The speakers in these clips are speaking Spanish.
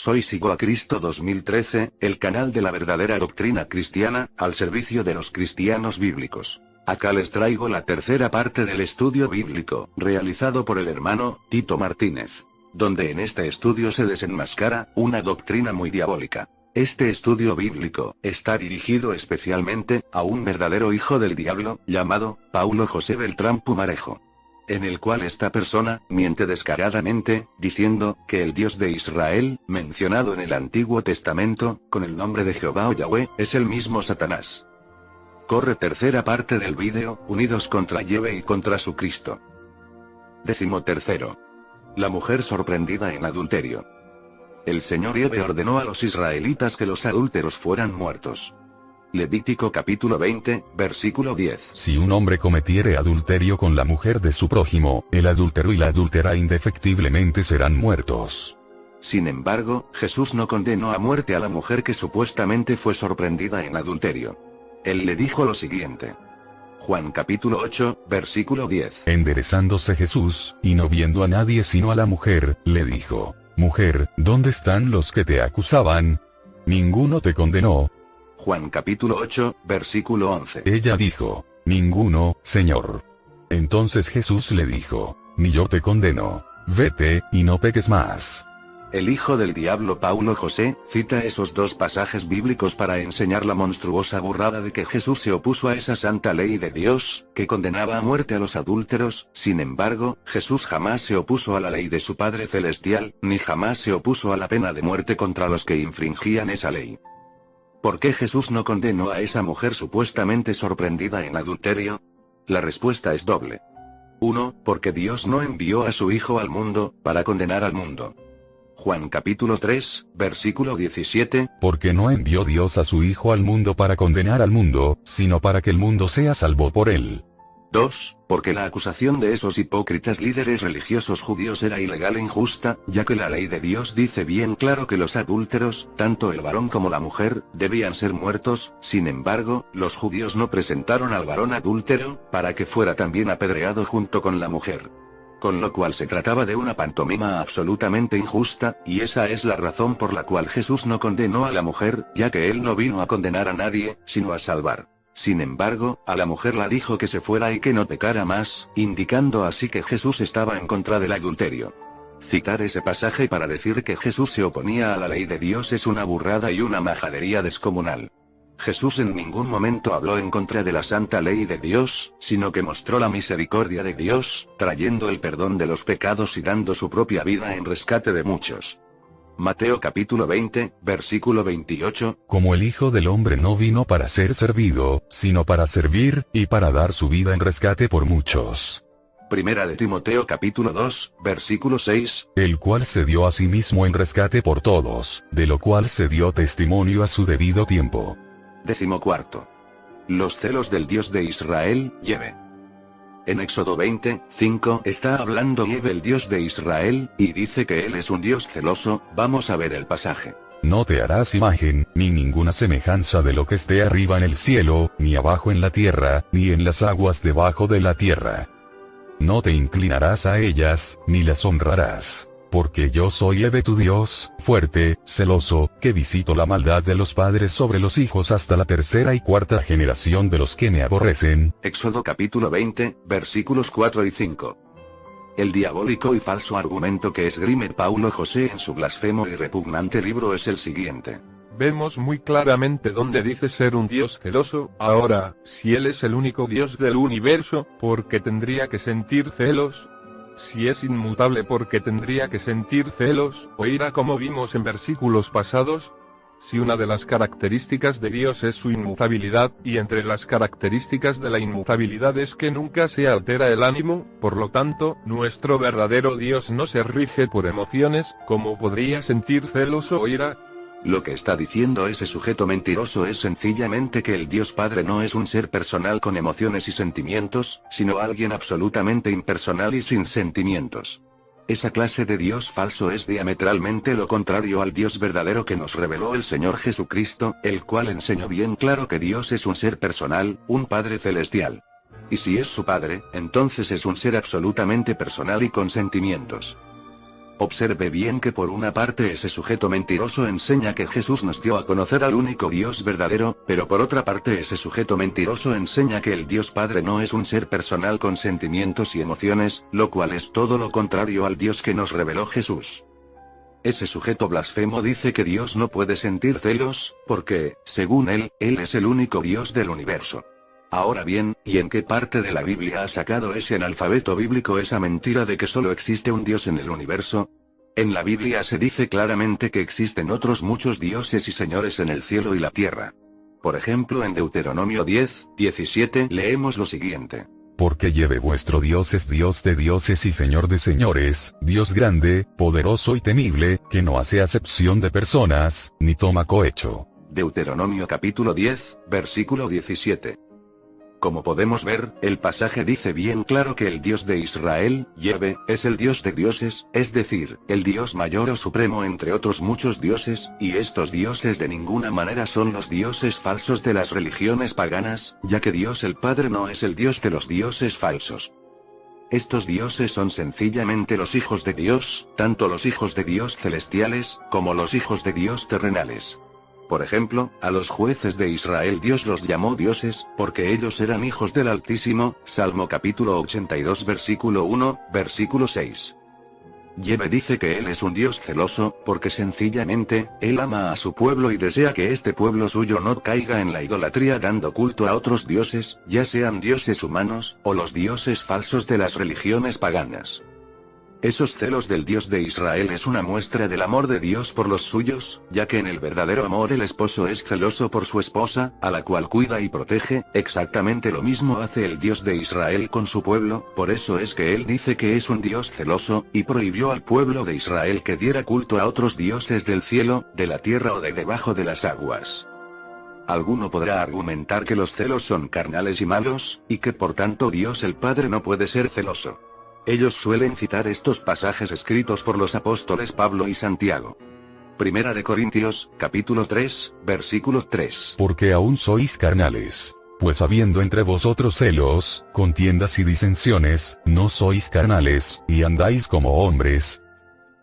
Soy Sigo a Cristo 2013, el canal de la verdadera doctrina cristiana, al servicio de los cristianos bíblicos. Acá les traigo la tercera parte del estudio bíblico, realizado por el hermano Tito Martínez, donde en este estudio se desenmascara una doctrina muy diabólica. Este estudio bíblico está dirigido especialmente a un verdadero hijo del diablo, llamado Paulo José Beltrán Pumarejo, en el cual esta persona miente descaradamente, diciendo que el Dios de Israel, mencionado en el Antiguo Testamento, con el nombre de Jehová o Yahweh, es el mismo Satanás. Corre tercera parte del vídeo, unidos contra Yahweh y contra su Cristo. 13. La mujer sorprendida en adulterio. El Señor Yahweh ordenó a los israelitas que los adúlteros fueran muertos. Levítico capítulo 20, versículo 10. Si un hombre cometiere adulterio con la mujer de su prójimo, el adúltero y la adúltera indefectiblemente serán muertos. Sin embargo, Jesús no condenó a muerte a la mujer que supuestamente fue sorprendida en adulterio. Él le dijo lo siguiente. Juan capítulo 8, versículo 10. Enderezándose Jesús, y no viendo a nadie sino a la mujer, le dijo: Mujer, ¿dónde están los que te acusaban? ¿Ninguno te condenó? Juan capítulo 8, versículo 11. Ella dijo: Ninguno, Señor. Entonces Jesús le dijo: Ni yo te condeno. Vete, y no peques más. El hijo del diablo Paulo José cita esos dos pasajes bíblicos para enseñar la monstruosa burrada de que Jesús se opuso a esa santa ley de Dios, que condenaba a muerte a los adúlteros. Sin embargo, Jesús jamás se opuso a la ley de su Padre Celestial, ni jamás se opuso a la pena de muerte contra los que infringían esa ley. ¿Por qué Jesús no condenó a esa mujer supuestamente sorprendida en adulterio? La respuesta es doble. 1. Porque Dios no envió a su Hijo al mundo, para condenar al mundo. Juan capítulo 3, versículo 17. Porque no envió Dios a su Hijo al mundo para condenar al mundo, sino para que el mundo sea salvo por él. 2. Porque la acusación de esos hipócritas líderes religiosos judíos era ilegal e injusta, ya que la ley de Dios dice bien claro que los adúlteros, tanto el varón como la mujer, debían ser muertos. Sin embargo, los judíos no presentaron al varón adúltero, para que fuera también apedreado junto con la mujer. Con lo cual se trataba de una pantomima absolutamente injusta, y esa es la razón por la cual Jesús no condenó a la mujer, ya que él no vino a condenar a nadie, sino a salvar. Sin embargo, a la mujer la dijo que se fuera y que no pecara más, indicando así que Jesús estaba en contra del adulterio. Citar ese pasaje para decir que Jesús se oponía a la ley de Dios es una burrada y una majadería descomunal. Jesús en ningún momento habló en contra de la santa ley de Dios, sino que mostró la misericordia de Dios, trayendo el perdón de los pecados y dando su propia vida en rescate de muchos. Mateo capítulo 20, versículo 28. Como el Hijo del Hombre no vino para ser servido, sino para servir, y para dar su vida en rescate por muchos. Primera de Timoteo capítulo 2, versículo 6. El cual se dio a sí mismo en rescate por todos, de lo cual se dio testimonio a su debido tiempo. 14. Los celos del Dios de Israel, Yahweh. En Éxodo 20, 5 está hablando Yahweh el Dios de Israel, y dice que él es un Dios celoso. Vamos a ver el pasaje. No te harás imagen, ni ninguna semejanza de lo que esté arriba en el cielo, ni abajo en la tierra, ni en las aguas debajo de la tierra. No te inclinarás a ellas, ni las honrarás. Porque yo soy Yahweh tu Dios, fuerte, celoso, que visito la maldad de los padres sobre los hijos hasta la tercera y cuarta generación de los que me aborrecen. Éxodo capítulo 20, versículos 4 y 5. El diabólico y falso argumento que esgrime Paulo José en su blasfemo y repugnante libro es el siguiente. Vemos muy claramente dónde dice ser un Dios celoso. Ahora, si Él es el único Dios del universo, ¿por qué tendría que sentir celos? Si es inmutable, ¿por qué tendría que sentir celos o ira como vimos en versículos pasados? Si una de las características de Dios es su inmutabilidad, y entre las características de la inmutabilidad es que nunca se altera el ánimo, por lo tanto, nuestro verdadero Dios no se rige por emociones, ¿cómo podría sentir celos o ira? Lo que está diciendo ese sujeto mentiroso es sencillamente que el Dios Padre no es un ser personal con emociones y sentimientos, sino alguien absolutamente impersonal y sin sentimientos. Esa clase de Dios falso es diametralmente lo contrario al Dios verdadero que nos reveló el Señor Jesucristo, el cual enseñó bien claro que Dios es un ser personal, un Padre celestial. Y si es su Padre, entonces es un ser absolutamente personal y con sentimientos. Observe bien que por una parte ese sujeto mentiroso enseña que Jesús nos dio a conocer al único Dios verdadero, pero por otra parte ese sujeto mentiroso enseña que el Dios Padre no es un ser personal con sentimientos y emociones, lo cual es todo lo contrario al Dios que nos reveló Jesús. Ese sujeto blasfemo dice que Dios no puede sentir celos, porque, según él es el único Dios del universo. Ahora bien, ¿y en qué parte de la Biblia ha sacado ese analfabeto bíblico esa mentira de que solo existe un Dios en el universo? En la Biblia se dice claramente que existen otros muchos dioses y señores en el cielo y la tierra. Por ejemplo, en Deuteronomio 10:17 leemos lo siguiente. Porque Yahvé vuestro Dios es Dios de dioses y Señor de señores, Dios grande, poderoso y temible, que no hace acepción de personas, ni toma cohecho. Deuteronomio capítulo 10, versículo 17. Como podemos ver, el pasaje dice bien claro que el Dios de Israel, Yahvé, es el Dios de dioses, es decir, el Dios mayor o supremo entre otros muchos dioses, y estos dioses de ninguna manera son los dioses falsos de las religiones paganas, ya que Dios el Padre no es el Dios de los dioses falsos. Estos dioses son sencillamente los hijos de Dios, tanto los hijos de Dios celestiales, como los hijos de Dios terrenales. Por ejemplo, a los jueces de Israel Dios los llamó dioses, porque ellos eran hijos del Altísimo, Salmo capítulo 82 versículo 1, versículo 6. Yahvé dice que él es un Dios celoso, porque sencillamente, él ama a su pueblo y desea que este pueblo suyo no caiga en la idolatría dando culto a otros dioses, ya sean dioses humanos, o los dioses falsos de las religiones paganas. Esos celos del Dios de Israel es una muestra del amor de Dios por los suyos, ya que en el verdadero amor el esposo es celoso por su esposa, a la cual cuida y protege, exactamente lo mismo hace el Dios de Israel con su pueblo, por eso es que él dice que es un Dios celoso, y prohibió al pueblo de Israel que diera culto a otros dioses del cielo, de la tierra o de debajo de las aguas. Alguno podrá argumentar que los celos son carnales y malos, y que por tanto Dios el Padre no puede ser celoso. Ellos suelen citar estos pasajes escritos por los apóstoles Pablo y Santiago. Primera de Corintios, capítulo 3, versículo 3. Porque aún sois carnales. Pues habiendo entre vosotros celos, contiendas y disensiones, no sois carnales, y andáis como hombres.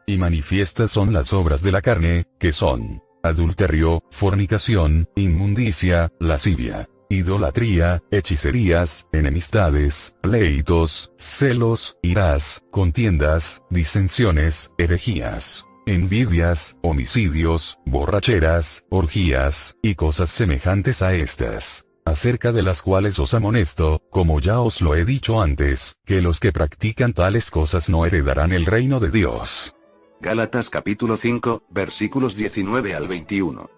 Y manifiestas son las obras de la carne, que son adulterio, fornicación, inmundicia, lascivia, idolatría, hechicerías, enemistades, pleitos, celos, iras, contiendas, disensiones, herejías, envidias, homicidios, borracheras, orgías, y cosas semejantes a estas, acerca de las cuales os amonesto, como ya os lo he dicho antes, que los que practican tales cosas no heredarán el reino de Dios. Gálatas capítulo 5, versículos 19 al 21.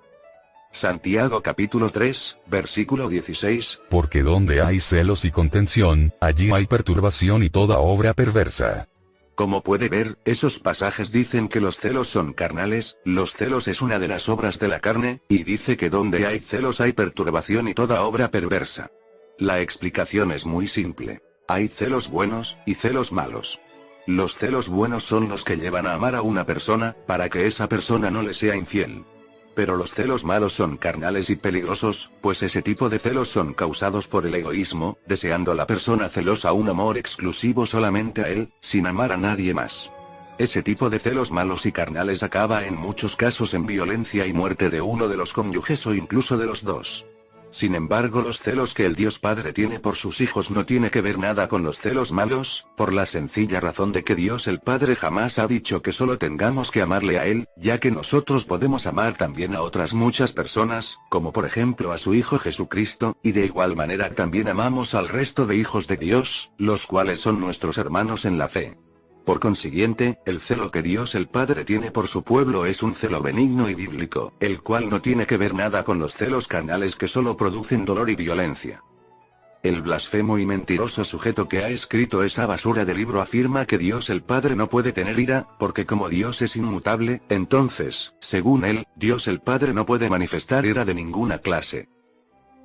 Santiago capítulo 3, versículo 16. Porque donde hay celos y contención, allí hay perturbación y toda obra perversa. Como puede ver, esos pasajes dicen que los celos son carnales, los celos es una de las obras de la carne, y dice que donde hay celos hay perturbación y toda obra perversa. La explicación es muy simple. Hay celos buenos, y celos malos. Los celos buenos son los que llevan a amar a una persona, para que esa persona no le sea infiel. Pero los celos malos son carnales y peligrosos, pues ese tipo de celos son causados por el egoísmo, deseando a la persona celosa un amor exclusivo solamente a él, sin amar a nadie más. Ese tipo de celos malos y carnales acaba en muchos casos en violencia y muerte de uno de los cónyuges o incluso de los dos. Sin embargo, los celos que el Dios Padre tiene por sus hijos no tiene que ver nada con los celos malos, por la sencilla razón de que Dios el Padre jamás ha dicho que solo tengamos que amarle a Él, ya que nosotros podemos amar también a otras muchas personas, como por ejemplo a su Hijo Jesucristo, y de igual manera también amamos al resto de hijos de Dios, los cuales son nuestros hermanos en la fe. Por consiguiente, el celo que Dios el Padre tiene por su pueblo es un celo benigno y bíblico, el cual no tiene que ver nada con los celos carnales que solo producen dolor y violencia. El blasfemo y mentiroso sujeto que ha escrito esa basura de libro afirma que Dios el Padre no puede tener ira, porque como Dios es inmutable, entonces, según él, Dios el Padre no puede manifestar ira de ninguna clase.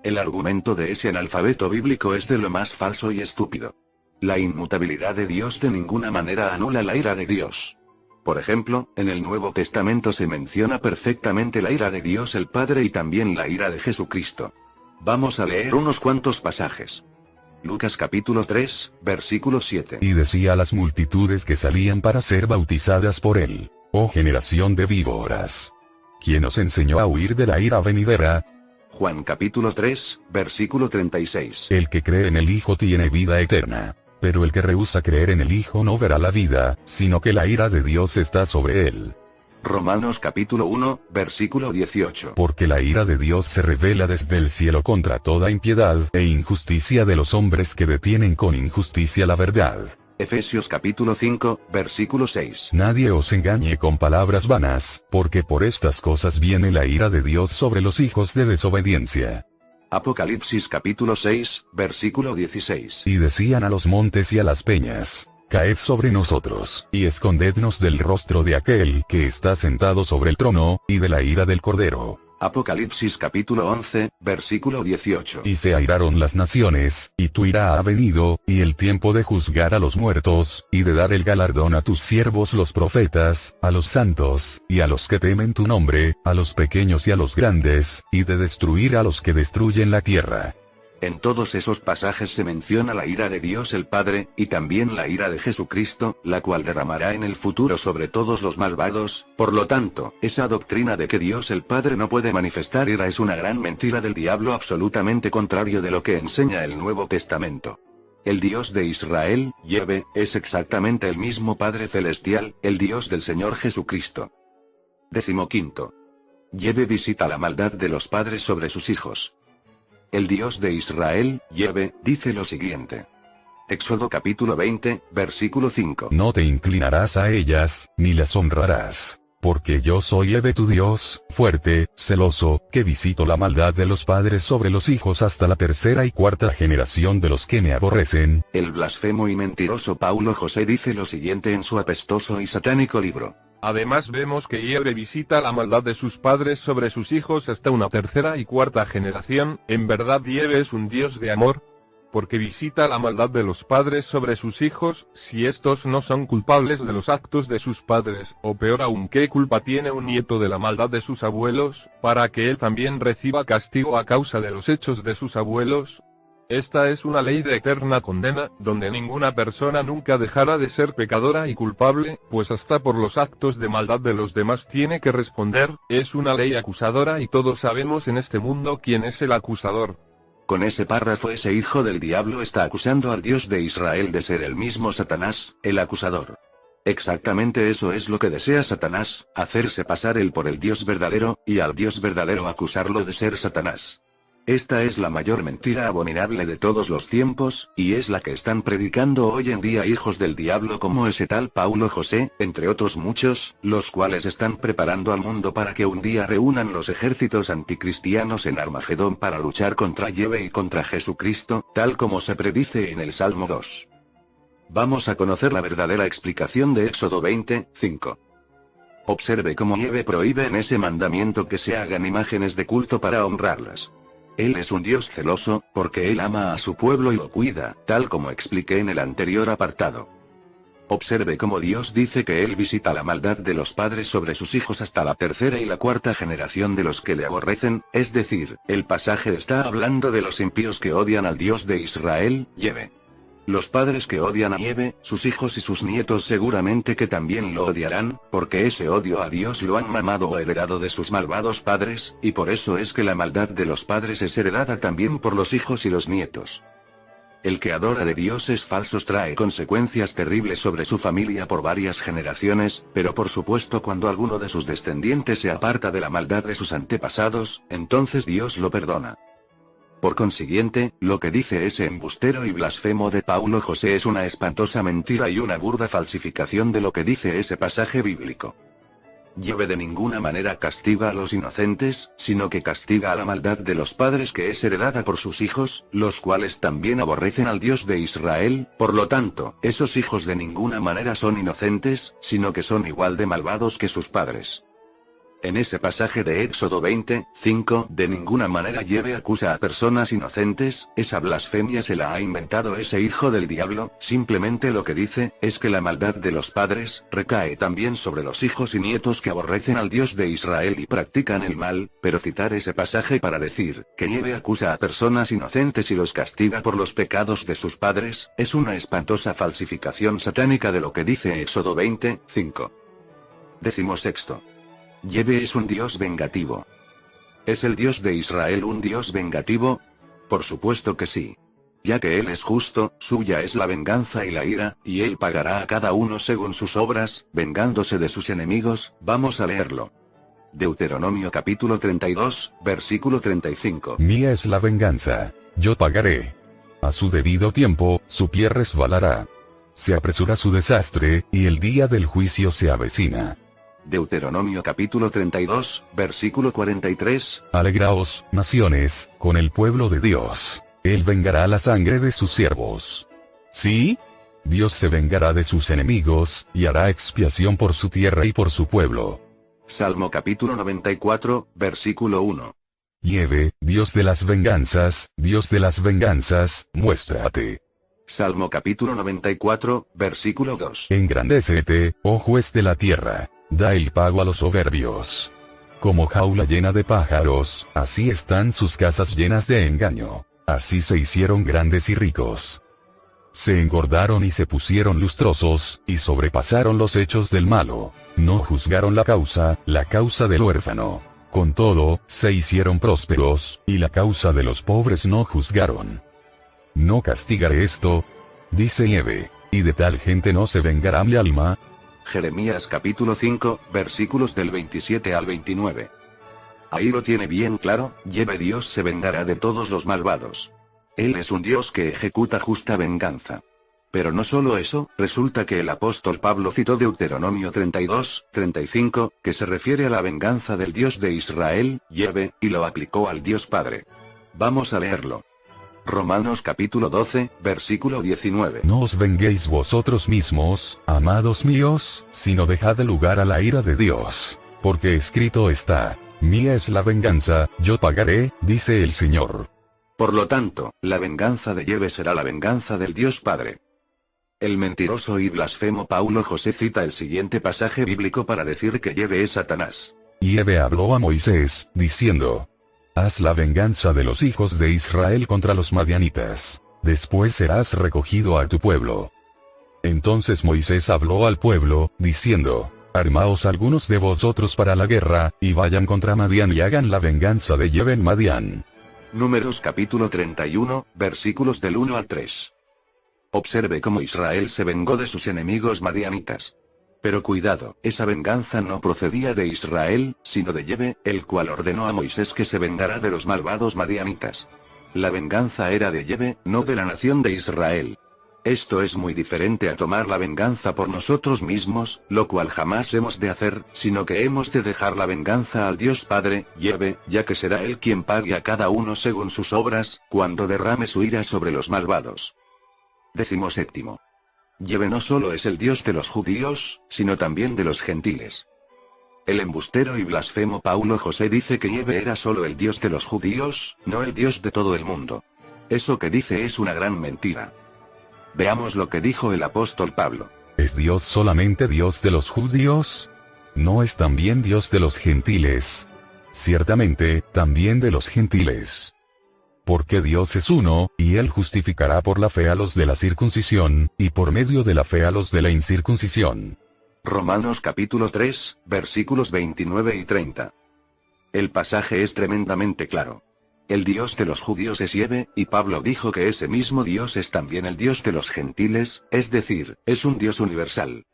El argumento de ese analfabeto bíblico es de lo más falso y estúpido. La inmutabilidad de Dios de ninguna manera anula la ira de Dios. Por ejemplo, en el Nuevo Testamento se menciona perfectamente la ira de Dios el Padre y también la ira de Jesucristo. Vamos a leer unos cuantos pasajes. Lucas capítulo 3, versículo 7. Y decía a las multitudes que salían para ser bautizadas por él: Oh generación de víboras, ¿quién os enseñó a huir de la ira venidera? Juan capítulo 3, versículo 36. El que cree en el Hijo tiene vida eterna. Pero el que rehúsa creer en el Hijo no verá la vida, sino que la ira de Dios está sobre él. Romanos capítulo 1, versículo 18. Porque la ira de Dios se revela desde el cielo contra toda impiedad e injusticia de los hombres que detienen con injusticia la verdad. Efesios capítulo 5, versículo 6. Nadie os engañe con palabras vanas, porque por estas cosas viene la ira de Dios sobre los hijos de desobediencia. Apocalipsis capítulo 6, versículo 16. Y decían a los montes y a las peñas: Caed sobre nosotros, y escondednos del rostro de aquel que está sentado sobre el trono, y de la ira del Cordero. Apocalipsis capítulo 11, versículo 18. Y se airaron las naciones, y tu ira ha venido, y el tiempo de juzgar a los muertos, y de dar el galardón a tus siervos los profetas, a los santos, y a los que temen tu nombre, a los pequeños y a los grandes, y de destruir a los que destruyen la tierra. En todos esos pasajes se menciona la ira de Dios el Padre, y también la ira de Jesucristo, la cual derramará en el futuro sobre todos los malvados. Por lo tanto, esa doctrina de que Dios el Padre no puede manifestar ira es una gran mentira del diablo, absolutamente contrario de lo que enseña el Nuevo Testamento. El Dios de Israel, Yahvé, es exactamente el mismo Padre Celestial, el Dios del Señor Jesucristo. 15. Yahvé visita la maldad de los padres sobre sus hijos. El Dios de Israel, Yahvé, dice lo siguiente. Éxodo capítulo 20, versículo 5. No te inclinarás a ellas, ni las honrarás. Porque yo soy Yahvé tu Dios, fuerte, celoso, que visito la maldad de los padres sobre los hijos hasta la tercera y cuarta generación de los que me aborrecen. El blasfemo y mentiroso Paulo José dice lo siguiente en su apestoso y satánico libro. Además vemos que Yahvé visita la maldad de sus padres sobre sus hijos hasta una tercera y cuarta generación. En verdad Yahvé es un Dios de amor, porque visita la maldad de los padres sobre sus hijos, si estos no son culpables de los actos de sus padres, o peor aún, ¿qué culpa tiene un nieto de la maldad de sus abuelos, para que él también reciba castigo a causa de los hechos de sus abuelos? Esta es una ley de eterna condena, donde ninguna persona nunca dejará de ser pecadora y culpable, pues hasta por los actos de maldad de los demás tiene que responder. Es una ley acusadora y todos sabemos en este mundo quién es el acusador. Con ese párrafo ese hijo del diablo está acusando al Dios de Israel de ser el mismo Satanás, el acusador. Exactamente eso es lo que desea Satanás, hacerse pasar él por el Dios verdadero, y al Dios verdadero acusarlo de ser Satanás. Esta es la mayor mentira abominable de todos los tiempos, y es la que están predicando hoy en día hijos del diablo como ese tal Paulo José, entre otros muchos, los cuales están preparando al mundo para que un día reúnan los ejércitos anticristianos en Armagedón para luchar contra Yahvé y contra Jesucristo, tal como se predice en el Salmo 2. Vamos a conocer la verdadera explicación de Éxodo 20, 5. Observe cómo Yahvé prohíbe en ese mandamiento que se hagan imágenes de culto para honrarlas. Él es un Dios celoso, porque Él ama a su pueblo y lo cuida, tal como expliqué en el anterior apartado. Observe cómo Dios dice que Él visita la maldad de los padres sobre sus hijos hasta la tercera y la cuarta generación de los que le aborrecen, es decir, el pasaje está hablando de los impíos que odian al Dios de Israel, Yahvé. Los padres que odian a Yahvé, sus hijos y sus nietos seguramente que también lo odiarán, porque ese odio a Dios lo han mamado o heredado de sus malvados padres, y por eso es que la maldad de los padres es heredada también por los hijos y los nietos. El que adora de dioses falsos trae consecuencias terribles sobre su familia por varias generaciones, pero por supuesto cuando alguno de sus descendientes se aparta de la maldad de sus antepasados, entonces Dios lo perdona. Por consiguiente, lo que dice ese embustero y blasfemo de Paulo José es una espantosa mentira y una burda falsificación de lo que dice ese pasaje bíblico. Yahvé de ninguna manera castiga a los inocentes, sino que castiga a la maldad de los padres que es heredada por sus hijos, los cuales también aborrecen al Dios de Israel. Por lo tanto, esos hijos de ninguna manera son inocentes, sino que son igual de malvados que sus padres. En ese pasaje de Éxodo 20:5, de ninguna manera Yahvé acusa a personas inocentes, esa blasfemia se la ha inventado ese hijo del diablo, simplemente lo que dice, es que la maldad de los padres, recae también sobre los hijos y nietos que aborrecen al Dios de Israel y practican el mal, pero citar ese pasaje para decir, que Yahvé acusa a personas inocentes y los castiga por los pecados de sus padres, es una espantosa falsificación satánica de lo que dice Éxodo 20:5. 16. Yahvé es un Dios vengativo. ¿Es el Dios de Israel un Dios vengativo? Por supuesto que sí. Ya que Él es justo, suya es la venganza y la ira, y Él pagará a cada uno según sus obras, vengándose de sus enemigos. Vamos a leerlo. Deuteronomio capítulo 32, versículo 35. Mía es la venganza, yo pagaré. A su debido tiempo, su pie resbalará. Se apresura su desastre, y el día del juicio se avecina. Deuteronomio capítulo 32, versículo 43. Alegraos, naciones, con el pueblo de Dios. Él vengará la sangre de sus siervos. ¿Sí? Dios se vengará de sus enemigos, y hará expiación por su tierra y por su pueblo. Salmo capítulo 94, versículo 1. Yahvé, Dios de las venganzas, muéstrate. Salmo capítulo 94, versículo 2. Engrandécete, oh juez de la tierra. Da el pago a los soberbios. Como jaula llena de pájaros, así están sus casas llenas de engaño. Así se hicieron grandes y ricos. Se engordaron y se pusieron lustrosos, y sobrepasaron los hechos del malo. No juzgaron la causa del huérfano. Con todo, se hicieron prósperos, y la causa de los pobres no juzgaron. No castigaré esto, dice Yahvé, y de tal gente no se vengará mi alma. Jeremías capítulo 5, versículos del 27 al 29. Ahí lo tiene bien claro, Yahvé Dios se vengará de todos los malvados. Él es un Dios que ejecuta justa venganza. Pero no solo eso, resulta que el apóstol Pablo citó Deuteronomio 32:35, que se refiere a la venganza del Dios de Israel, Yahvé, y lo aplicó al Dios Padre. Vamos a leerlo. Romanos capítulo 12, versículo 19. No os venguéis vosotros mismos, amados míos, sino dejad lugar a la ira de Dios. Porque escrito está, mía es la venganza, yo pagaré, dice el Señor. Por lo tanto, la venganza de Yahvé será la venganza del Dios Padre. El mentiroso y blasfemo Paulo José cita el siguiente pasaje bíblico para decir que Yahvé es Satanás. Yahvé habló a Moisés, diciendo, haz la venganza de los hijos de Israel contra los madianitas. Después serás recogido a tu pueblo. Entonces Moisés habló al pueblo, diciendo, armaos algunos de vosotros para la guerra, y vayan contra Madián y hagan la venganza de Yahvé en Madián. Números capítulo 31, versículos del 1 al 3. Observe cómo Israel se vengó de sus enemigos madianitas. Pero cuidado, esa venganza no procedía de Israel, sino de Yahvé, el cual ordenó a Moisés que se vengará de los malvados madianitas. La venganza era de Yahvé, no de la nación de Israel. Esto es muy diferente a tomar la venganza por nosotros mismos, lo cual jamás hemos de hacer, sino que hemos de dejar la venganza al Dios Padre, Yahvé, ya que será Él quien pague a cada uno según sus obras, cuando derrame su ira sobre los malvados. 17. Yahvé no solo es el Dios de los judíos, sino también de los gentiles. El embustero y blasfemo Paulo José dice que Yahvé era solo el Dios de los judíos, no el Dios de todo el mundo. Eso que dice es una gran mentira. Veamos lo que dijo el apóstol Pablo. ¿Es Dios solamente Dios de los judíos? ¿No es también Dios de los gentiles? Ciertamente, también de los gentiles. Porque Dios es uno, y Él justificará por la fe a los de la circuncisión, y por medio de la fe a los de la incircuncisión. Romanos capítulo 3, versículos 29 y 30. El pasaje es tremendamente claro. El Dios de los judíos es Yahvé, y Pablo dijo que ese mismo Dios es también el Dios de los gentiles, es decir, es un Dios universal.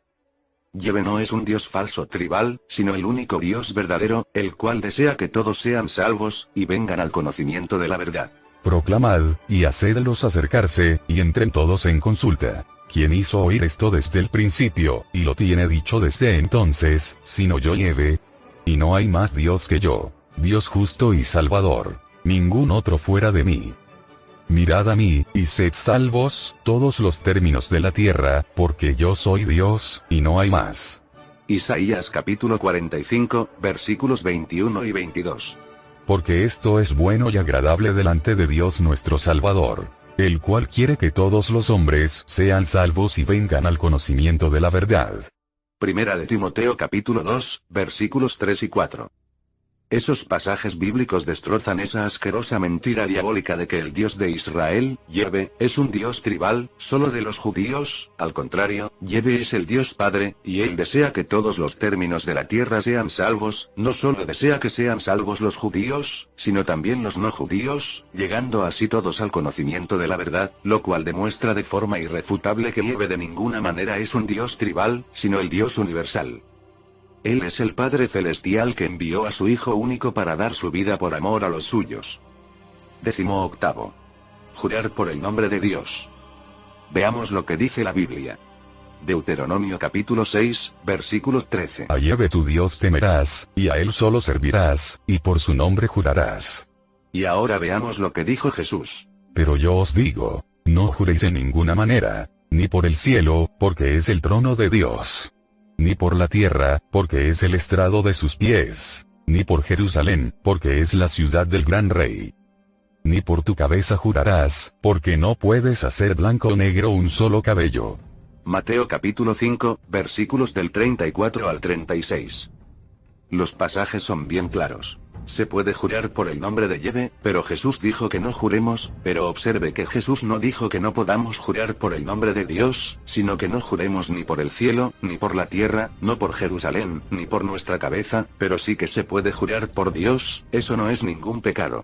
Yahvé no es un Dios falso tribal, sino el único Dios verdadero, el cual desea que todos sean salvos, y vengan al conocimiento de la verdad. Proclamad, y hacedlos acercarse, y entren todos en consulta. Quien hizo oír esto desde el principio, y lo tiene dicho desde entonces, sino yo Yahvé. Y no hay más Dios que yo, Dios justo y salvador, ningún otro fuera de mí. Mirad a mí, y sed salvos, todos los términos de la tierra, porque yo soy Dios, y no hay más. Isaías capítulo 45, versículos 21 y 22. Porque esto es bueno y agradable delante de Dios nuestro Salvador, el cual quiere que todos los hombres sean salvos y vengan al conocimiento de la verdad. Primera de Timoteo capítulo 2, versículos 3 y 4. Esos pasajes bíblicos destrozan esa asquerosa mentira diabólica de que el Dios de Israel, Yahvé, es un Dios tribal, solo de los judíos. Al contrario, Yahvé es el Dios Padre, y Él desea que todos los términos de la tierra sean salvos. No solo desea que sean salvos los judíos, sino también los no judíos, llegando así todos al conocimiento de la verdad, lo cual demuestra de forma irrefutable que Yahvé de ninguna manera es un Dios tribal, sino el Dios universal. Él es el Padre Celestial que envió a su Hijo único para dar su vida por amor a los suyos. 18. Jurar por el nombre de Dios. Veamos lo que dice la Biblia. Deuteronomio capítulo 6, versículo 13. A Yahvé tu Dios temerás, y a Él solo servirás, y por su nombre jurarás. Y ahora veamos lo que dijo Jesús. Pero yo os digo, no juréis en ninguna manera, ni por el cielo, porque es el trono de Dios. Ni por la tierra, porque es el estrado de sus pies. Ni por Jerusalén, porque es la ciudad del gran rey. Ni por tu cabeza jurarás, porque no puedes hacer blanco o negro un solo cabello. Mateo capítulo 5, versículos del 34 al 36. Los pasajes son bien claros. Se puede jurar por el nombre de Yahvé, pero Jesús dijo que no juremos, pero observe que Jesús no dijo que no podamos jurar por el nombre de Dios, sino que no juremos ni por el cielo, ni por la tierra, no por Jerusalén, ni por nuestra cabeza, pero sí que se puede jurar por Dios. Eso no es ningún pecado.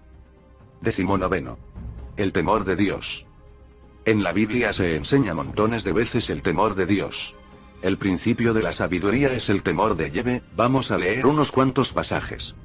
19. El temor de Dios. En la Biblia se enseña montones de veces el temor de Dios. El principio de la sabiduría es el temor de Yahvé. Vamos a leer unos cuantos pasajes.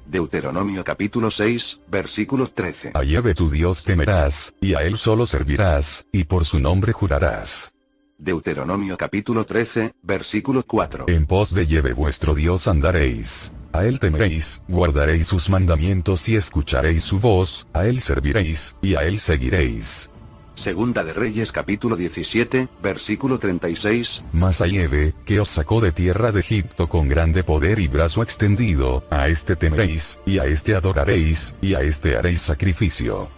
Deuteronomio capítulo 6, versículo 13. A Yahvé tu Dios temerás, y a Él solo servirás, y por su nombre jurarás. Deuteronomio capítulo 13, versículo 4. En pos de Yahvé vuestro Dios andaréis. A Él temeréis, guardaréis sus mandamientos y escucharéis su voz, a Él serviréis, y a Él seguiréis. Segunda de Reyes capítulo 17, versículo 36. Mas a Yahvé, que os sacó de tierra de Egipto con grande poder y brazo extendido, a este temeréis, y a este adoraréis, y a este haréis sacrificio.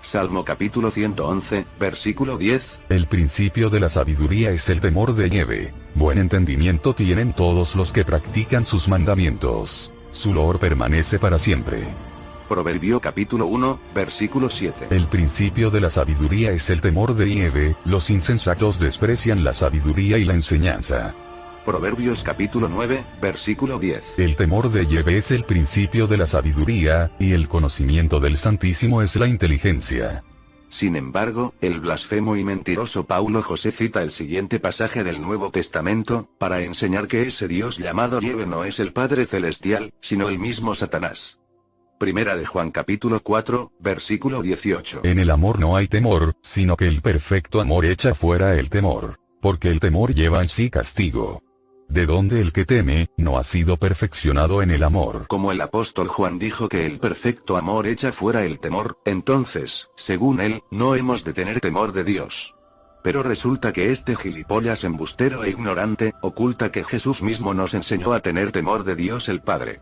Salmo capítulo 111, versículo 10. El principio de la sabiduría es el temor de Yahvé. Buen entendimiento tienen todos los que practican sus mandamientos. Su loor permanece para siempre. Proverbio capítulo 1, versículo 7. El principio de la sabiduría es el temor de Yahvé. Los insensatos desprecian la sabiduría y la enseñanza. Proverbios capítulo 9, versículo 10. El temor de Yahvé es el principio de la sabiduría, y el conocimiento del Santísimo es la inteligencia. Sin embargo, el blasfemo y mentiroso Paulo José cita el siguiente pasaje del Nuevo Testamento, para enseñar que ese Dios llamado Yahvé no es el Padre Celestial, sino el mismo Satanás. Primera de Juan capítulo 4, versículo 18. En el amor no hay temor, sino que el perfecto amor echa fuera el temor. Porque el temor lleva en sí castigo. De donde el que teme, no ha sido perfeccionado en el amor. Como el apóstol Juan dijo que el perfecto amor echa fuera el temor, entonces, según él, no hemos de tener temor de Dios. Pero resulta que este gilipollas embustero e ignorante, oculta que Jesús mismo nos enseñó a tener temor de Dios el Padre.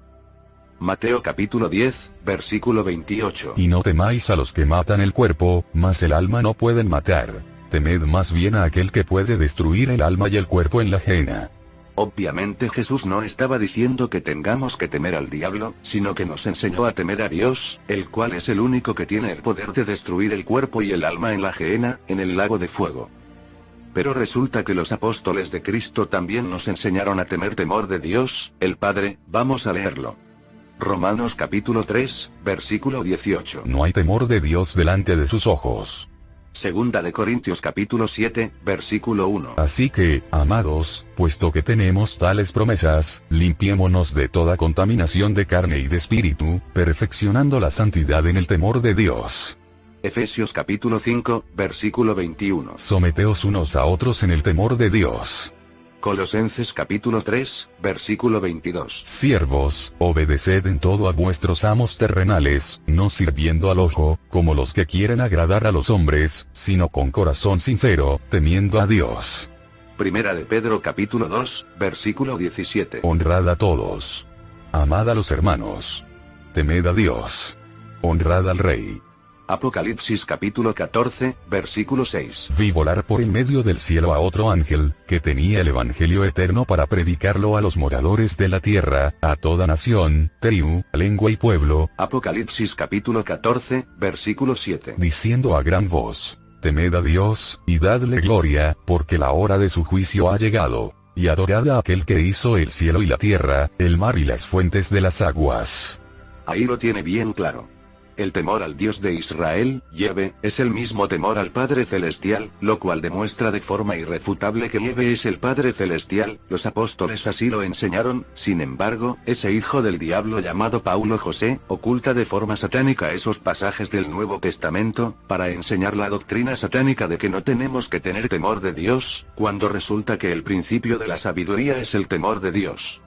Mateo capítulo 10, versículo 28. Y no temáis a los que matan el cuerpo, mas el alma no pueden matar. Temed más bien a aquel que puede destruir el alma y el cuerpo en la gehenna. Obviamente Jesús no estaba diciendo que tengamos que temer al diablo, sino que nos enseñó a temer a Dios, el cual es el único que tiene el poder de destruir el cuerpo y el alma en la gehenna, en el lago de fuego. Pero resulta que los apóstoles de Cristo también nos enseñaron a temer temor de Dios, el Padre. Vamos a leerlo. Romanos capítulo 3, versículo 18. No hay temor de Dios delante de sus ojos. Segunda de Corintios capítulo 7, versículo 1. Así que, amados, puesto que tenemos tales promesas, limpiémonos de toda contaminación de carne y de espíritu, perfeccionando la santidad en el temor de Dios. Efesios capítulo 5, versículo 21. Someteos unos a otros en el temor de Dios. Colosenses capítulo 3, versículo 22. Siervos, obedeced en todo a vuestros amos terrenales, no sirviendo al ojo, como los que quieren agradar a los hombres, sino con corazón sincero, temiendo a Dios. Primera de Pedro capítulo 2, versículo 17. Honrad a todos. Amad a los hermanos. Temed a Dios. Honrad al Rey. Apocalipsis capítulo 14, versículo 6. Vi volar por en medio del cielo a otro ángel, que tenía el evangelio eterno para predicarlo a los moradores de la tierra, a toda nación, tribu, lengua y pueblo. Apocalipsis capítulo 14, versículo 7. Diciendo a gran voz: Temed a Dios, y dadle gloria, porque la hora de su juicio ha llegado. Y adorad a aquel que hizo el cielo y la tierra, el mar y las fuentes de las aguas. Ahí lo tiene bien claro. El temor al Dios de Israel, Yahvé, es el mismo temor al Padre Celestial, lo cual demuestra de forma irrefutable que Yahvé es el Padre Celestial. Los apóstoles así lo enseñaron. Sin embargo, ese hijo del diablo llamado Paulo José, oculta de forma satánica esos pasajes del Nuevo Testamento, para enseñar la doctrina satánica de que no tenemos que tener temor de Dios, cuando resulta que el principio de la sabiduría es el temor de Dios.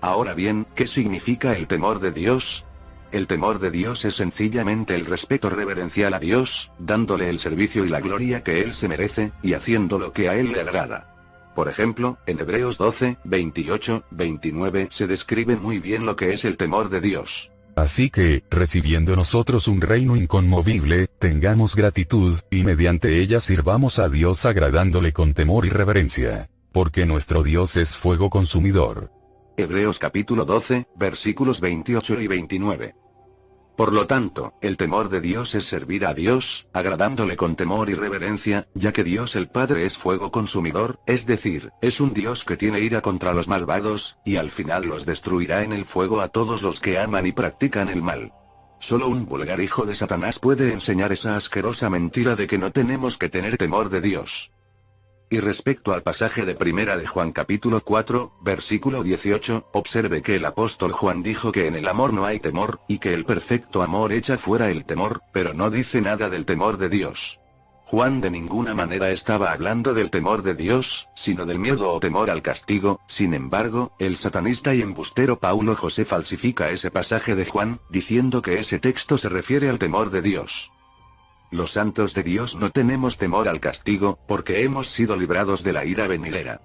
Ahora bien, ¿qué significa el temor de Dios? El temor de Dios es sencillamente el respeto reverencial a Dios, dándole el servicio y la gloria que Él se merece, y haciendo lo que a Él le agrada. Por ejemplo, en Hebreos 12, 28, 29 se describe muy bien lo que es el temor de Dios. Así que, recibiendo nosotros un reino inconmovible, tengamos gratitud, y mediante ella sirvamos a Dios agradándole con temor y reverencia. Porque nuestro Dios es fuego consumidor. Hebreos capítulo 12, versículos 28 y 29. Por lo tanto, el temor de Dios es servir a Dios, agradándole con temor y reverencia, ya que Dios el Padre es fuego consumidor, es decir, es un Dios que tiene ira contra los malvados, y al final los destruirá en el fuego a todos los que aman y practican el mal. Solo un vulgar hijo de Satanás puede enseñar esa asquerosa mentira de que no tenemos que tener temor de Dios. Y respecto al pasaje de Primera de Juan capítulo 4, versículo 18, observe que el apóstol Juan dijo que en el amor no hay temor, y que el perfecto amor echa fuera el temor, pero no dice nada del temor de Dios. Juan de ninguna manera estaba hablando del temor de Dios, sino del miedo o temor al castigo. Sin embargo, el satanista y embustero Paulo José falsifica ese pasaje de Juan, diciendo que ese texto se refiere al temor de Dios. Los santos de Dios no tenemos temor al castigo, porque hemos sido librados de la ira venidera.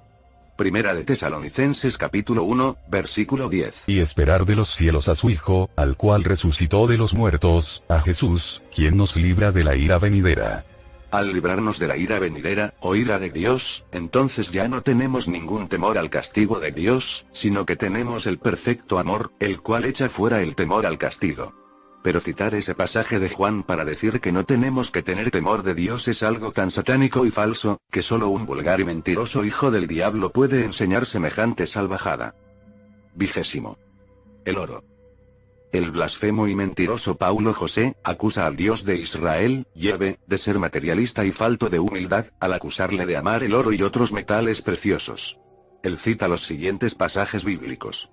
Primera de Tesalonicenses capítulo 1, versículo 10. Y esperar de los cielos a su Hijo, al cual resucitó de los muertos, a Jesús, quien nos libra de la ira venidera. Al librarnos de la ira venidera, o ira de Dios, entonces ya no tenemos ningún temor al castigo de Dios, sino que tenemos el perfecto amor, el cual echa fuera el temor al castigo. Pero citar ese pasaje de Juan para decir que no tenemos que tener temor de Dios es algo tan satánico y falso, que solo un vulgar y mentiroso hijo del diablo puede enseñar semejante salvajada. 20. El oro. El blasfemo y mentiroso Paulo José, acusa al Dios de Israel, Yahvé, de ser materialista y falto de humildad, al acusarle de amar el oro y otros metales preciosos. Él cita los siguientes pasajes bíblicos.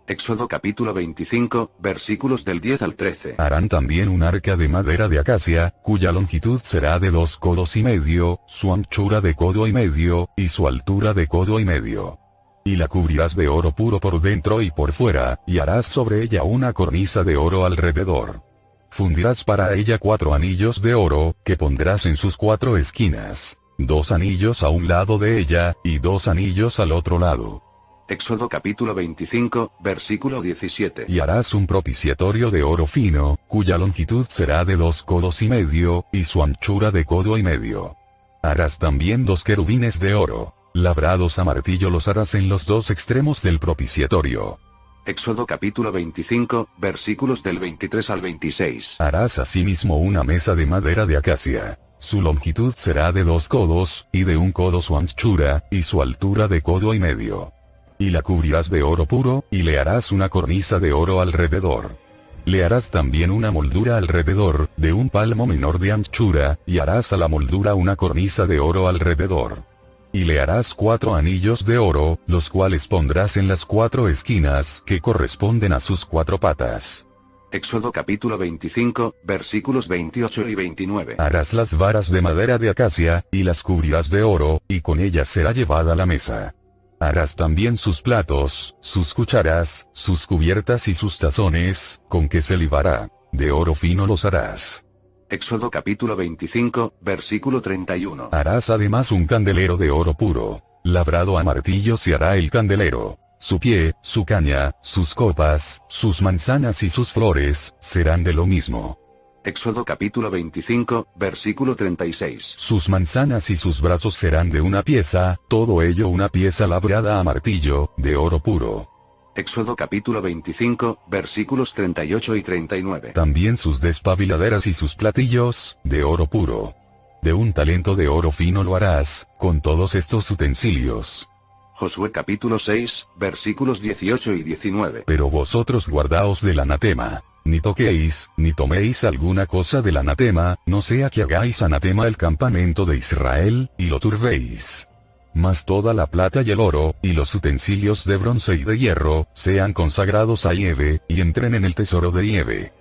Éxodo capítulo 25, versículos del 10 al 13. Harán también un arca de madera de acacia, cuya longitud será de 2 codos y medio, su anchura de codo y medio, y su altura de codo y medio. Y la cubrirás de oro puro por dentro y por fuera, y harás sobre ella una cornisa de oro alrededor. Fundirás para ella 4 anillos de oro, que pondrás en sus 4 esquinas, 2 anillos a un lado de ella, y 2 anillos al otro lado. Éxodo capítulo 25, versículo 17. Y harás un propiciatorio de oro fino, cuya longitud será de 2 codos y medio, y su anchura de codo y medio. Harás también 2 querubines de oro, labrados a martillo los harás en los 2 extremos del propiciatorio. Éxodo capítulo 25, versículos del 23 al 26. Harás asimismo una mesa de madera de acacia. Su longitud será de 2 codos, y de 1 codo su anchura, y su altura de codo y medio. Y la cubrirás de oro puro, y le harás una cornisa de oro alrededor. Le harás también una moldura alrededor, de 1 palmo menor de anchura, y harás a la moldura una cornisa de oro alrededor. Y le harás 4 anillos de oro, los cuales pondrás en las 4 esquinas, que corresponden a sus 4 patas. Éxodo capítulo 25, versículos 28 y 29. Harás las varas de madera de acacia, y las cubrirás de oro, y con ellas será llevada la mesa. Harás también sus platos, sus cucharas, sus cubiertas y sus tazones, con que se libará. De oro fino los harás. Éxodo capítulo 25, versículo 31. Harás además un candelero de oro puro. Labrado a martillo se hará el candelero. Su pie, su caña, sus copas, sus manzanas y sus flores, serán de lo mismo. Éxodo capítulo 25, versículo 36. Sus manzanas y sus brazos serán de una pieza, todo ello una pieza labrada a martillo, de oro puro. Éxodo capítulo 25, versículos 38 y 39. También sus despabiladeras y sus platillos, de oro puro. De un talento de oro fino lo harás, con todos estos utensilios. Josué capítulo 6, versículos 18 y 19. Pero vosotros guardaos del anatema. Ni toquéis, ni toméis alguna cosa del anatema, no sea que hagáis anatema el campamento de Israel, y lo turbéis. Mas toda la plata y el oro, y los utensilios de bronce y de hierro, sean consagrados a Yahvé, y entren en el tesoro de Yahvé.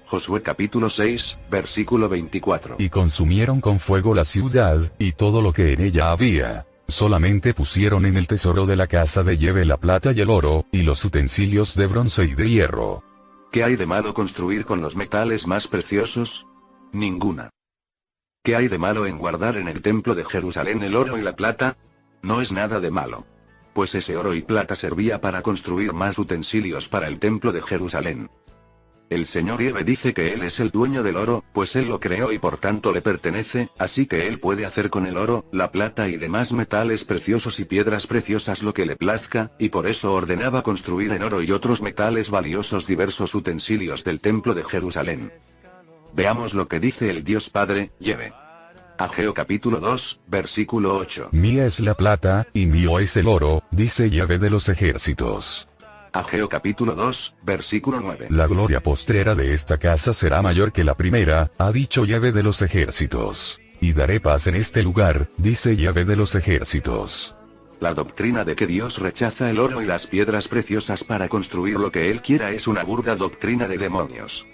Josué capítulo 6, versículo 24. Y consumieron con fuego la ciudad, y todo lo que en ella había. Solamente pusieron en el tesoro de la casa de Yahvé la plata y el oro, y los utensilios de bronce y de hierro. ¿Qué hay de malo construir con los metales más preciosos? Ninguna. ¿Qué hay de malo en guardar en el templo de Jerusalén el oro y la plata? No es nada de malo. Pues ese oro y plata servía para construir más utensilios para el templo de Jerusalén. El Señor Yahvé dice que Él es el dueño del oro, pues Él lo creó y por tanto le pertenece, así que Él puede hacer con el oro, la plata y demás metales preciosos y piedras preciosas lo que le plazca, y por eso ordenaba construir en oro y otros metales valiosos diversos utensilios del templo de Jerusalén. Veamos lo que dice el Dios Padre, Yahvé. Ageo capítulo 2, versículo 8. Mía es la plata, y mío es el oro, dice Yahvé de los ejércitos. Ageo capítulo 2, versículo 9. La gloria postrera de esta casa será mayor que la primera, ha dicho Yahvé de los ejércitos. Y daré paz en este lugar, dice Yahvé de los ejércitos. La doctrina de que Dios rechaza el oro y las piedras preciosas para construir lo que Él quiera es una burda doctrina de demonios.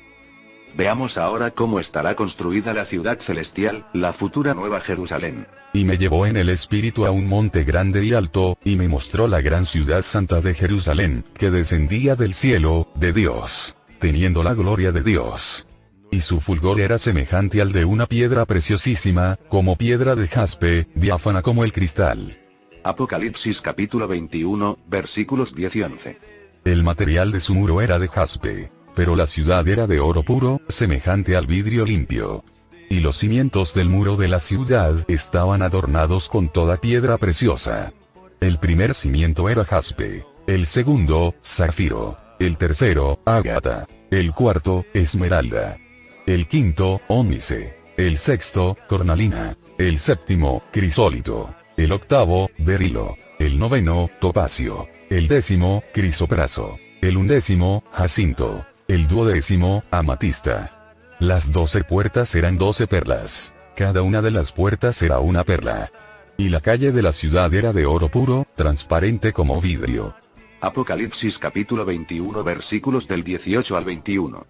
Veamos ahora cómo estará construida la ciudad celestial, la futura Nueva Jerusalén. Y me llevó en el espíritu a un monte grande y alto, y me mostró la gran ciudad santa de Jerusalén, que descendía del cielo, de Dios, teniendo la gloria de Dios. Y su fulgor era semejante al de una piedra preciosísima, como piedra de jaspe, diáfana como el cristal. Apocalipsis capítulo 21, versículos 10 y 11. El material de su muro era de jaspe. Pero la ciudad era de oro puro, semejante al vidrio limpio. Y los cimientos del muro de la ciudad estaban adornados con toda piedra preciosa. El primer cimiento era jaspe, el segundo, zafiro, el tercero, ágata, el cuarto, esmeralda, el quinto, ónice, el sexto, cornalina, el séptimo, crisólito, el octavo, berilo, el noveno, topacio, el décimo, crisopraso, el undécimo, jacinto, el duodécimo, amatista. Las 12 puertas eran 12 perlas. Cada una de las puertas era una perla. Y la calle de la ciudad era de oro puro, transparente como vidrio. Apocalipsis capítulo 21 versículos del 18 al 21.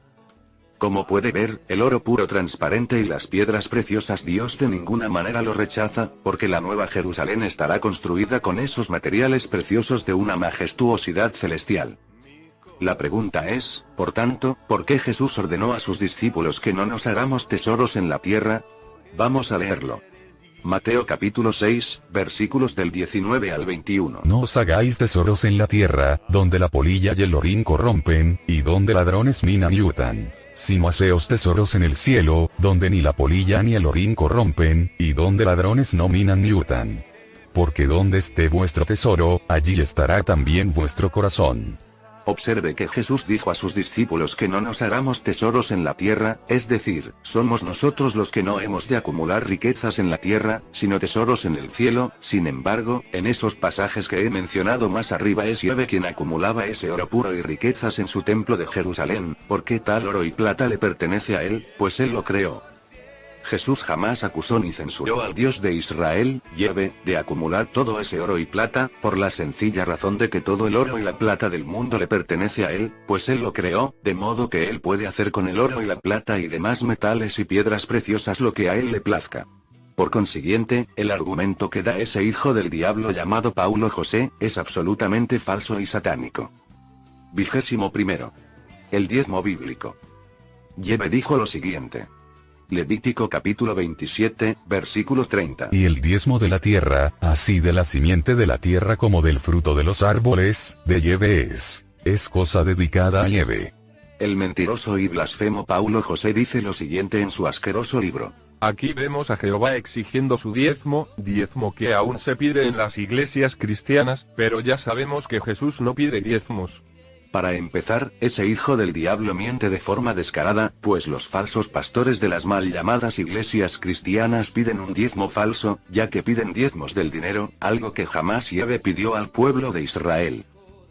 Como puede ver, el oro puro transparente y las piedras preciosas Dios de ninguna manera lo rechaza, porque la Nueva Jerusalén estará construida con esos materiales preciosos de una majestuosidad celestial. La pregunta es, por tanto, ¿por qué Jesús ordenó a sus discípulos que no nos hagamos tesoros en la tierra? Vamos a leerlo. Mateo capítulo 6, versículos del 19 al 21. No os hagáis tesoros en la tierra, donde la polilla y el orín corrompen, y donde ladrones minan y hurtan. Sino haceos tesoros en el cielo, donde ni la polilla ni el orín corrompen, y donde ladrones no minan ni hurtan. Porque donde esté vuestro tesoro, allí estará también vuestro corazón. Observe que Jesús dijo a sus discípulos que no nos hagamos tesoros en la tierra, es decir, somos nosotros los que no hemos de acumular riquezas en la tierra, sino tesoros en el cielo. Sin embargo, en esos pasajes que he mencionado más arriba es Yahvé quien acumulaba ese oro puro y riquezas en su templo de Jerusalén, porque tal oro y plata le pertenece a él, pues él lo creó. Jesús jamás acusó ni censuró al Dios de Israel, Yahvé, de acumular todo ese oro y plata, por la sencilla razón de que todo el oro y la plata del mundo le pertenece a él, pues él lo creó, de modo que él puede hacer con el oro y la plata y demás metales y piedras preciosas lo que a él le plazca. Por consiguiente, el argumento que da ese hijo del diablo llamado Paulo José, es absolutamente falso y satánico. 21. El diezmo bíblico. Yahvé dijo lo siguiente. Levítico capítulo 27, versículo 30. Y el diezmo de la tierra, así de la simiente de la tierra como del fruto de los árboles, de Yahvé es cosa dedicada a Yahvé. El mentiroso y blasfemo Paulo José dice lo siguiente en su asqueroso libro. Aquí vemos a Jehová exigiendo su diezmo que aún se pide en las iglesias cristianas, pero ya sabemos que Jesús no pide diezmos. Para empezar, ese hijo del diablo miente de forma descarada, pues los falsos pastores de las mal llamadas iglesias cristianas piden un diezmo falso, ya que piden diezmos del dinero, algo que jamás Yahvé pidió al pueblo de Israel.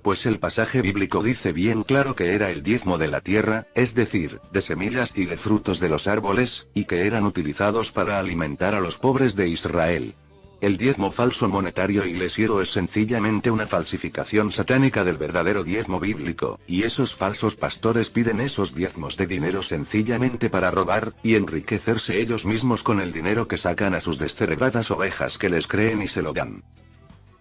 Pues el pasaje bíblico dice bien claro que era el diezmo de la tierra, es decir, de semillas y de frutos de los árboles, y que eran utilizados para alimentar a los pobres de Israel. El diezmo falso monetario iglesiero es sencillamente una falsificación satánica del verdadero diezmo bíblico, y esos falsos pastores piden esos diezmos de dinero sencillamente para robar, y enriquecerse ellos mismos con el dinero que sacan a sus descerebradas ovejas que les creen y se lo dan.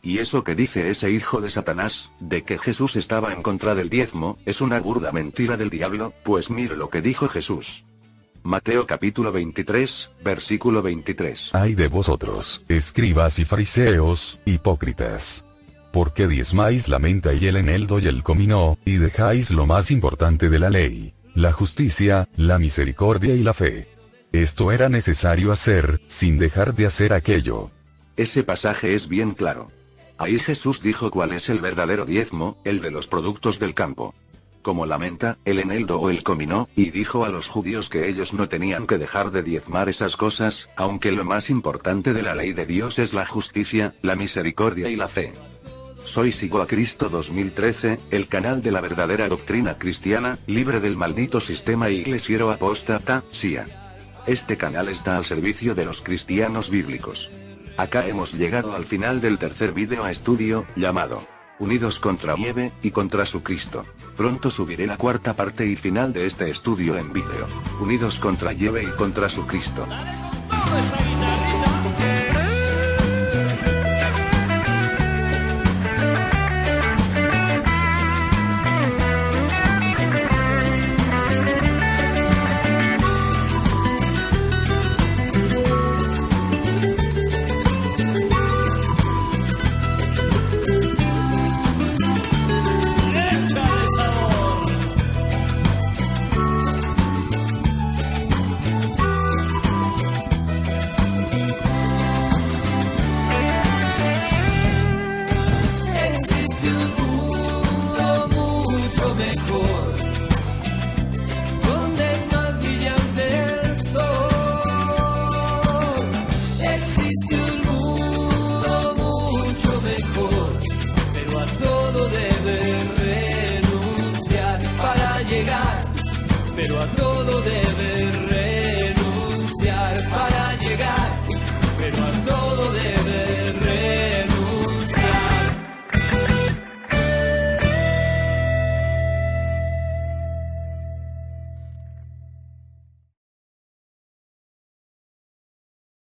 Y eso que dice ese hijo de Satanás, de que Jesús estaba en contra del diezmo, es una burda mentira del diablo, pues mire lo que dijo Jesús. Mateo capítulo 23, versículo 23. Ay de vosotros, escribas y fariseos, hipócritas. Porque diezmáis la menta y el eneldo y el comino, y dejáis lo más importante de la ley, la justicia, la misericordia y la fe. Esto era necesario hacer, sin dejar de hacer aquello. Ese pasaje es bien claro. Ahí Jesús dijo cuál es el verdadero diezmo, el de los productos del campo. Como la menta, el eneldo o el comino, y dijo a los judíos que ellos no tenían que dejar de diezmar esas cosas, aunque lo más importante de la ley de Dios es la justicia, la misericordia y la fe. Soy Sigo a Cristo 2013, el canal de la verdadera doctrina cristiana, libre del maldito sistema iglesiero apóstata, SIA. Este canal está al servicio de los cristianos bíblicos. Acá hemos llegado al final del tercer video a estudio, llamado Unidos contra Yahvé y contra su Cristo. Pronto subiré la cuarta parte y final de este estudio en vídeo. Unidos contra Yahvé y contra su Cristo. Pero a